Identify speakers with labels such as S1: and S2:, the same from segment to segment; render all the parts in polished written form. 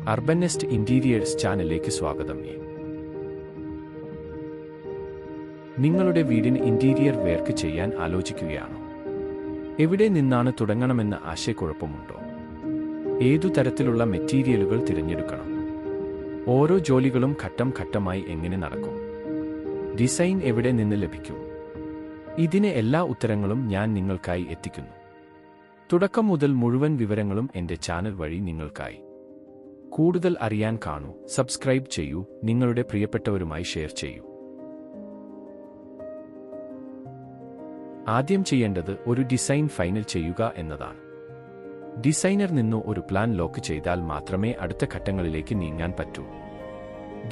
S1: Urban nest interiors ചാനലിലേക്ക് സ്വാഗതം. നിങ്ങളുടെ വീടിന് ഇന്റീരിയർ വർക്ക് ചെയ്യാൻ ആലോചിക്കുകയാണോ? എവിടെ നിന്നാണ് തുടങ്ങണമെന്ന ആശയക്കുഴപ്പമുണ്ടോ? ഏതു തരത്തിലുള്ള മെറ്റീരിയലുകൾ തിരഞ്ഞെടുക്കണം? ഓരോ ജോലികളും ഘട്ടം ഘട്ടമായി എങ്ങനെ നടക്കും? ഡിസൈൻ എവിടെ നിന്ന് ലഭിക്കും? ഇതിന് എല്ലാ ഉത്തരങ്ങളും ഞാൻ നിങ്ങൾക്കായി എത്തിക്കുന്നു. തുടക്കം മുതൽ മുഴുവൻ വിവരങ്ങളും എൻ്റെ ചാനൽ വഴി നിങ്ങൾക്കായി. കൂടുതൽ അറിയാൻ കാണൂ, സബ്സ്ക്രൈബ് ചെയ്യൂ, നിങ്ങളുടെ പ്രിയപ്പെട്ടവരുമായി ഷെയർ ചെയ്യൂ. ആദ്യം ചെയ്യേണ്ടത് ഒരു ഡിസൈൻ ഫൈനൽ ചെയ്യുക എന്നതാണ്. ഡിസൈനർ നിന്ന് ഒരു പ്ലാൻ ലോക്ക് ചെയ്താൽ മാത്രമേ അടുത്ത ഘട്ടങ്ങളിലേക്ക് നീങ്ങാൻ പറ്റൂ.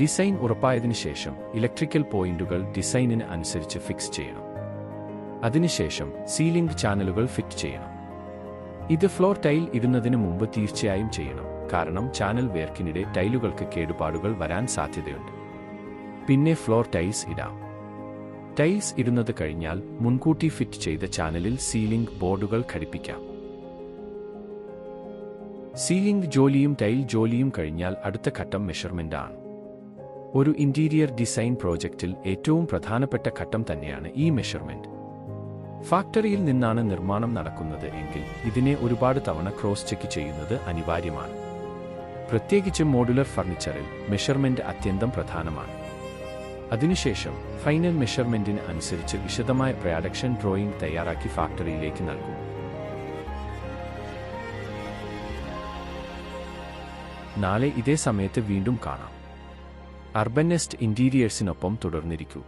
S1: ഡിസൈൻ ഉറപ്പായതിനു ശേഷം ഇലക്ട്രിക്കൽ പോയിന്റുകൾ ഡിസൈനിന് അനുസരിച്ച് ഫിക്സ് ചെയ്യണം. അതിനുശേഷം സീലിംഗ് ചാനലുകൾ ഫിറ്റ് ചെയ്യണം. ഇത് ഫ്ലോർ ടൈൽ ഇടുന്നതിന് മുമ്പ് തീർച്ചയായും ചെയ്യണം, കാരണം ചാനൽ വർക്കിനിടെ ടൈലുകൾക്ക് കേടുപാടുകൾ വരാൻ സാധ്യതയുണ്ട്. പിന്നെ ഫ്ലോർ ടൈൽസ് ഇടാം. ടൈൽസ് ഇടുന്നത് കഴിഞ്ഞാൽ മുൻകൂട്ടി ഫിറ്റ് ചെയ്ത ചാനലിൽ സീലിംഗ് ബോർഡുകൾ ഘടിപ്പിക്കാം. സീലിംഗ് ജോലിയും ടൈൽ ജോലിയും കഴിഞ്ഞാൽ അടുത്ത ഘട്ടം മെഷർമെന്റ് ആണ്. ഒരു ഇന്റീരിയർ ഡിസൈൻ പ്രോജക്റ്റിൽ ഏറ്റവും പ്രധാനപ്പെട്ട ഘട്ടം തന്നെയാണ് ഈ മെഷർമെന്റ്. ഫാക്ടറിയിൽ നിന്നാണ് നിർമ്മാണം നടക്കുന്നത് എങ്കിൽ ഇതിനെ ഒരുപാട് തവണ ക്രോസ് ചെക്ക് ചെയ്യുന്നത് അനിവാര്യമാണ്. പ്രത്യേകിച്ച് മോഡുലർ ഫർണിച്ചറിൽ മെഷർമെന്റ് അത്യന്തം പ്രധാനമാണ്. അതിനുശേഷം ഫൈനൽ മെഷർമെന്റിന് അനുസരിച്ച് വിശദമായ പ്രൊഡക്ഷൻ ഡ്രോയിംഗ് തയ്യാറാക്കി ഫാക്ടറിയിലേക്ക് നൽകും. നാളെ ഇതേ സമയത്ത് വീണ്ടും കാണാം. അർബൻ നെസ്റ്റ് ഇന്റീരിയേഴ്സിനൊപ്പം തുടർന്നിരിക്കൂ.